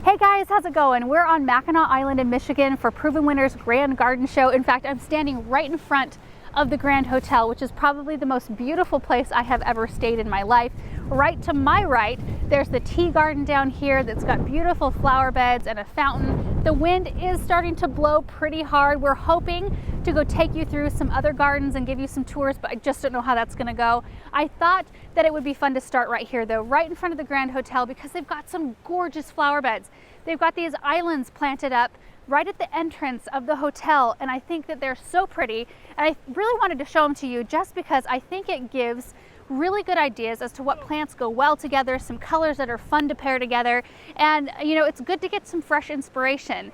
Hey guys, how's it going? We're on Mackinac Island in Michigan for Proven Winners Grand Garden Show. In fact, I'm standing right in front of the Grand Hotel, which is probably the most beautiful place I have ever stayed in my life. Right to my right, there's the tea garden down here that's got beautiful flower beds and a fountain. The wind is starting to blow pretty hard. We're hoping to go take you through some other gardens and give you some tours, but I just don't know how that's gonna go. I thought that it would be fun to start right here though, right in front of the Grand Hotel, because they've got some gorgeous flower beds. They've got these islands planted up right at the entrance of the hotel, and I think that they're so pretty, and I really wanted to show them to you just because I think it gives really good ideas as to what plants go well together, some colors that are fun to pair together, and you know, it's good to get some fresh inspiration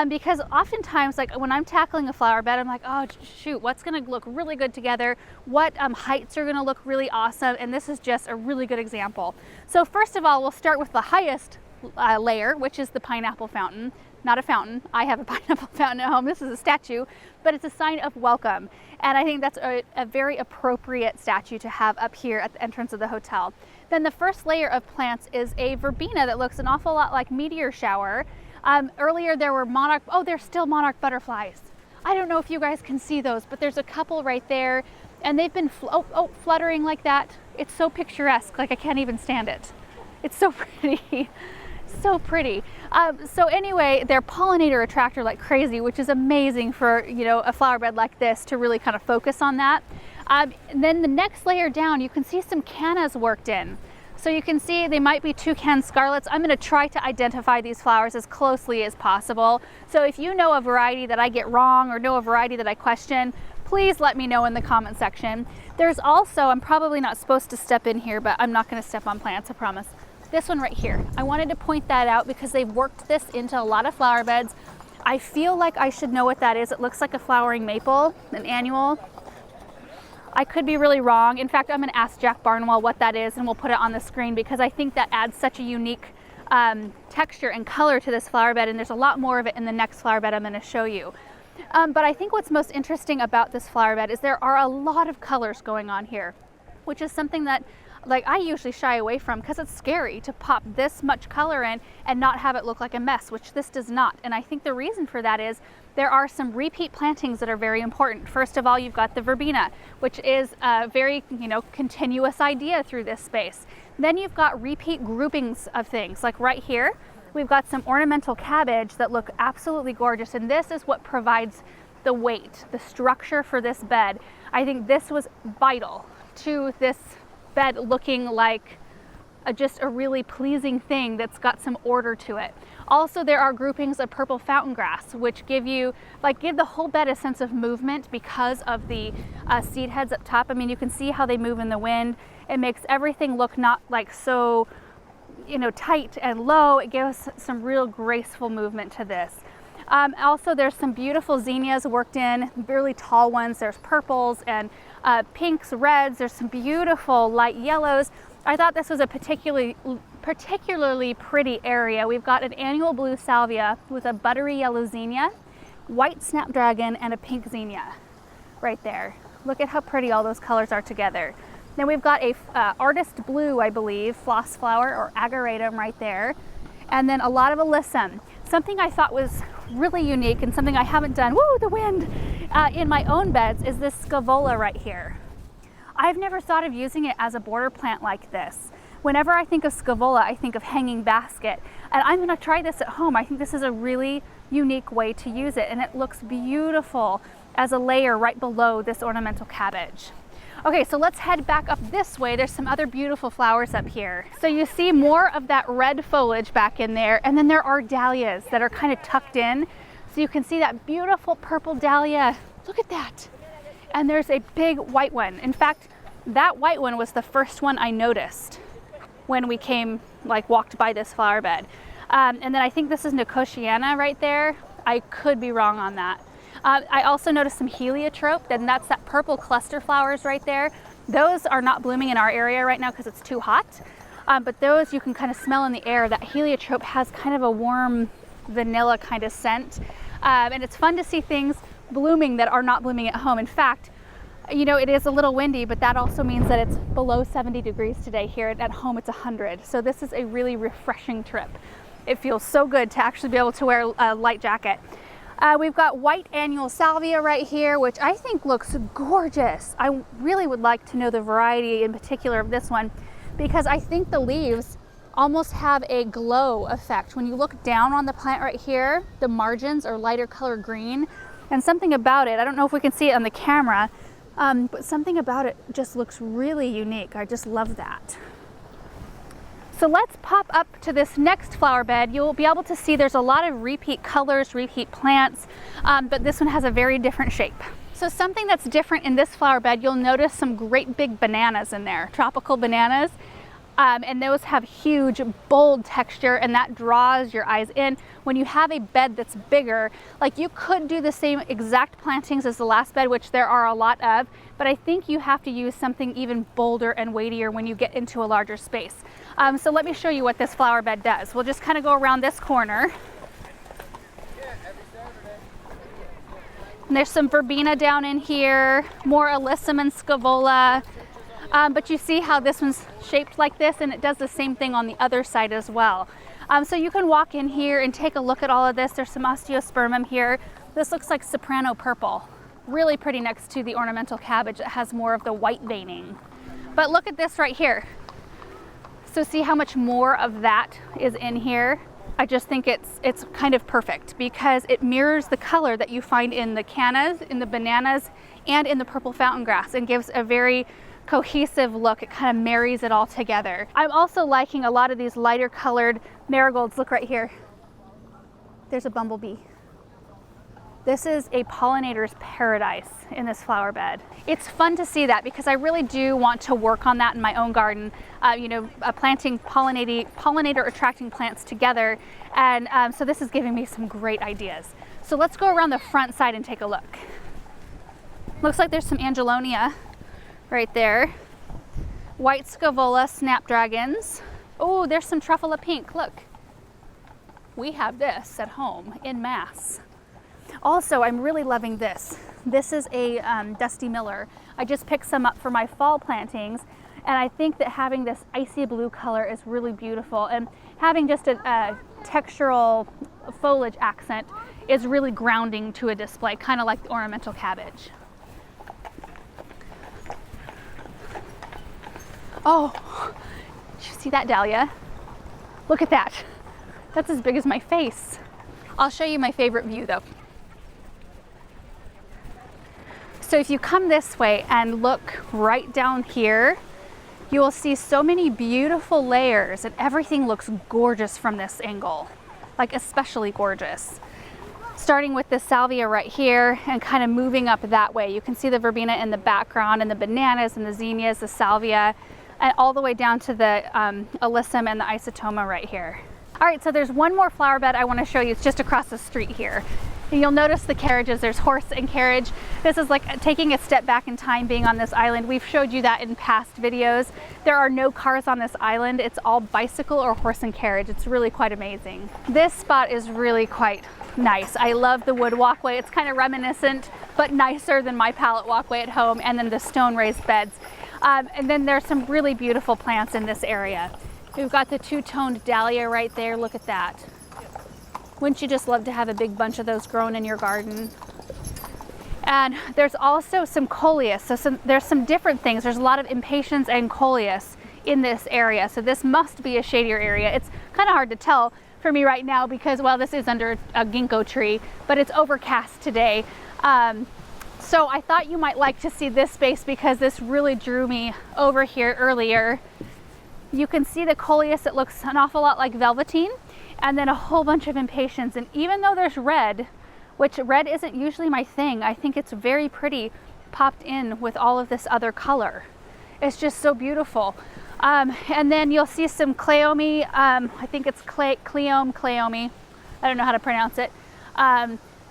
because oftentimes, like when I'm tackling a flower bed, I'm like, oh shoot, what's gonna look really good together, what heights are gonna look really awesome, and this is just a really good example. So first of all, we'll start with the highest layer, which is the pineapple fountain. Not a fountain. I have a pineapple fountain at home. This is a statue, but it's a sign of welcome. And I think that's a very appropriate statue to have up here at the entrance of the hotel. Then the first layer of plants is a verbena that looks an awful lot like meteor shower. Earlier there were monarch, oh, there's still monarch butterflies. I don't know if you guys can see those, but there's a couple right there, and they've been fluttering like that. It's so picturesque, like I can't even stand it. It's so pretty. So pretty. So anyway, they're pollinator attractor like crazy, which is amazing for, you know, a flower bed like this to really kind of focus on that. And then the next layer down, you can see some cannas worked in. So you can see they might be toucan scarlets. I'm going to try to identify these flowers as closely as possible. So if you know a variety that I get wrong or know a variety that I question, please let me know in the comment section. There's also, I'm probably not supposed to step in here, but I'm not going to step on plants, I promise. This one right here. I wanted to point that out because they've worked this into a lot of flower beds. I feel like I should know what that is. It looks like a flowering maple, an annual. I could be really wrong. In fact, I'm going to ask Jack Barnwell what that is, and we'll put it on the screen because I think that adds such a unique texture and color to this flower bed, and there's a lot more of it in the next flower bed I'm going to show you. But I think what's most interesting about this flower bed is there are a lot of colors going on here, which is something that I usually shy away from because it's scary to pop this much color in and not have it look like a mess, which this does not. And I think the reason for that is there are some repeat plantings that are very important. First of all, you've got the verbena, which is a very, you know, continuous idea through this space. Then you've got repeat groupings of things, like right here, we've got some ornamental cabbage that look absolutely gorgeous. And this is what provides the weight, the structure for this bed. I think this was vital to this bed looking like just a really pleasing thing that's got some order to it. Also, there are groupings of purple fountain grass, which give the whole bed a sense of movement because of the seed heads up top. I mean, you can see how they move in the wind. It makes everything look not like so, you know, tight and low. It gives some real graceful movement to this. Also, there's some beautiful zinnias worked in, really tall ones. There's purples and pinks, reds. There's some beautiful light yellows. I thought this was a particularly pretty area. We've got an annual blue salvia with a buttery yellow zinnia, white snapdragon, and a pink zinnia right there. Look at how pretty all those colors are together. Then we've got a artist blue, I believe, floss flower or ageratum right there. And then a lot of alyssum. Something I thought was really unique and something I haven't done, woo, the wind, in my own beds is this scaevola right here. I've never thought of using it as a border plant like this. Whenever I think of scaevola, I think of hanging basket. And I'm gonna try this at home. I think this is a really unique way to use it, and it looks beautiful as a layer right below this ornamental cabbage. Okay, so let's head back up this way. There's some other beautiful flowers up here. So you see more of that red foliage back in there, and then there are dahlias that are kind of tucked in. So you can see that beautiful purple dahlia. Look at that. And there's a big white one. In fact, that white one was the first one I noticed when we walked by this flower bed. And then I think this is Nicotiana right there. I could be wrong on that. I also noticed some heliotrope, and that's that purple cluster flowers right there. Those are not blooming in our area right now because it's too hot, but those you can kind of smell in the air. That heliotrope has kind of a warm vanilla kind of scent, and it's fun to see things blooming that are not blooming at home. In fact, you know, it is a little windy, but that also means that it's below 70 degrees today. Here at home it's 100, so this is a really refreshing trip. It feels so good to actually be able to wear a light jacket. We've got white annual salvia right here, which I think looks gorgeous. I really would like to know the variety in particular of this one, because I think the leaves almost have a glow effect. When you look down on the plant right here, the margins are lighter color green, and something about it, I don't know if we can see it on the camera, but something about it just looks really unique. I just love that. So let's pop up to this next flower bed. You'll be able to see there's a lot of repeat colors, repeat plants, but this one has a very different shape. So something that's different in this flower bed, you'll notice some great big bananas in there, tropical bananas. And those have huge, bold texture, and that draws your eyes in. When you have a bed that's bigger, like you could do the same exact plantings as the last bed, which there are a lot of, but I think you have to use something even bolder and weightier when you get into a larger space. So let me show you what this flower bed does. We'll just kind of go around this corner. And there's some verbena down in here, more alyssum and scaevola. But you see how this one's shaped like this, and it does the same thing on the other side as well. So you can walk in here and take a look at all of this. There's some osteospermum here. This looks like soprano purple. Really pretty next to the ornamental cabbage that has more of the white veining. But look at this right here. So see how much more of that is in here? I just think it's kind of perfect because it mirrors the color that you find in the cannas, in the bananas, and in the purple fountain grass, and gives a very cohesive look. It kind of marries it all together. I'm also liking a lot of these lighter colored marigolds. Look right here. There's a bumblebee. This is a pollinator's paradise in this flower bed. It's fun to see that because I really do want to work on that in my own garden, planting pollinator attracting plants together. And so this is giving me some great ideas. So let's go around the front side and take a look. Looks like there's some angelonia right there. White scaevola snapdragons. Oh, there's some truffula pink. Look, we have this at home in mass. Also, I'm really loving this. This is a Dusty Miller. I just picked some up for my fall plantings, and I think that having this icy blue color is really beautiful, and having just a textural foliage accent is really grounding to a display, kind of like the ornamental cabbage. Oh, did you see that dahlia? Look at that. That's as big as my face. I'll show you my favorite view though. So if you come this way and look right down here, you will see so many beautiful layers, and everything looks gorgeous from this angle, like especially gorgeous. Starting with the salvia right here and kind of moving up that way. You can see the verbena in the background, and the bananas and the zinnias, the salvia, and all the way down to the alyssum and the isotoma right here. All right, so there's one more flower bed I want to show you. It's just across the street here. And you'll notice the carriages. There's horse and carriage. This is like taking a step back in time being on this island. We've showed you that in past videos. There are no cars on this island. It's all bicycle or horse and carriage. It's really quite amazing. This spot is really quite nice. I love the wood walkway. It's kind of reminiscent, but nicer than my pallet walkway at home, and then the stone raised beds. And then there's some really beautiful plants in this area. We've got the two-toned dahlia right there. Look at that. Wouldn't you just love to have a big bunch of those grown in your garden? And there's also some coleus. So there's some different things. There's a lot of impatiens and coleus in this area. So this must be a shadier area. It's kind of hard to tell for me right now because, well, this is under a ginkgo tree, but it's overcast today. So I thought you might like to see this space because this really drew me over here earlier. You can see the coleus. It looks an awful lot like velveteen, and then a whole bunch of impatiens. And even though there's red, which red isn't usually my thing, I think it's very pretty popped in with all of this other color. It's just so beautiful. And then you'll see some cleome. I think it's cleome. I don't know how to pronounce it.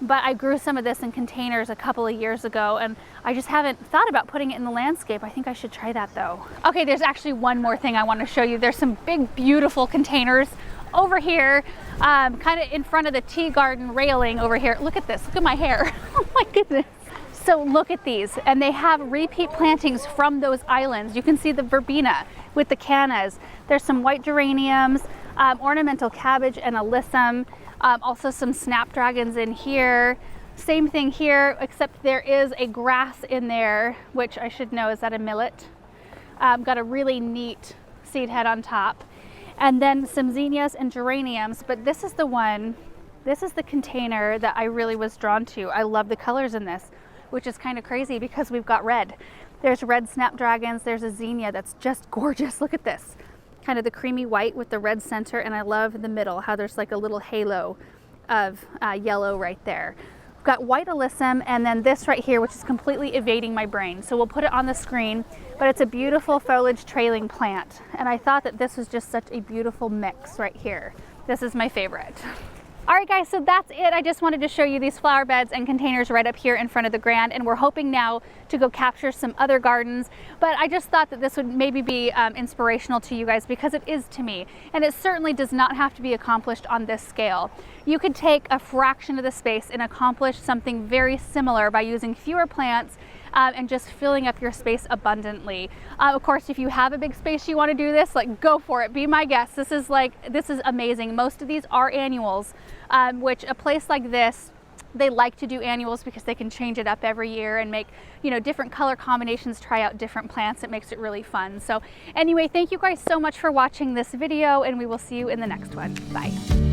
But I grew some of this in containers a couple of years ago, and I just haven't thought about putting it in the landscape. I think I should try that though. Okay, there's actually one more thing I want to show you. There's some big, beautiful containers over here, kind of in front of the tea garden railing over here. Look at this, look at my hair. Oh my goodness. So look at these, and they have repeat plantings from those islands. You can see the verbena with the cannas. There's some white geraniums. ornamental cabbage and alyssum, also some snapdragons in here. Same thing here, except there is a grass in there, which I should know, is that a millet? Got a really neat seed head on top. And then some zinnias and geraniums, but this is the one, this is the container that I really was drawn to. I love the colors in this, which is kind of crazy because we've got red. There's red snapdragons, there's a zinnia that's just gorgeous. Look at this, kind of the creamy white with the red center, and I love the middle, how there's like a little halo of yellow right there. We've got white alyssum, and then this right here, which is completely evading my brain. So we'll put it on the screen, but it's a beautiful foliage trailing plant. And I thought that this was just such a beautiful mix right here. This is my favorite. All right guys, so that's it. I just wanted to show you these flower beds and containers right up here in front of the Grand, and we're hoping now to go capture some other gardens, but I just thought that this would maybe be inspirational to you guys, because it is to me, and it certainly does not have to be accomplished on this scale. You could take a fraction of the space and accomplish something very similar by using fewer plants and just filling up your space abundantly. Of course, if you have a big space you want to do this, like, go for it, be my guest. This is amazing. Most of these are annuals, which a place like this, they like to do annuals because they can change it up every year and make, you know, different color combinations, try out different plants. It makes it really fun. So anyway, thank you guys so much for watching this video, and we will see you in the next one. Bye.